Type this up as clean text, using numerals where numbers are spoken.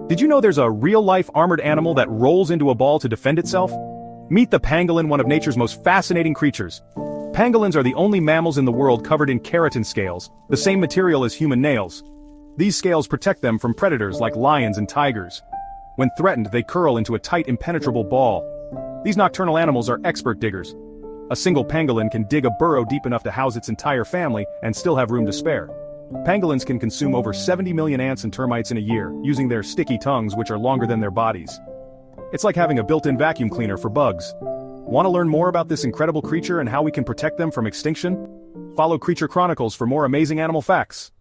Did you know there's a real-life armored animal that rolls into a ball to defend itself? Meet the pangolin, one of nature's most fascinating creatures. Pangolins are the only mammals in the world covered in keratin scales, the same material as human nails. These scales protect them from predators like lions and tigers. When threatened, they curl into a tight, impenetrable ball. These nocturnal animals are expert diggers. A single pangolin can dig a burrow deep enough to house its entire family and still have room to spare. Pangolins can consume over 70 million ants and termites in a year, using their sticky tongues which are longer than their bodies. It's like having a built-in vacuum cleaner for bugs. Want to learn more about this incredible creature and how we can protect them from extinction? Follow Creature Chronicles for more amazing animal facts.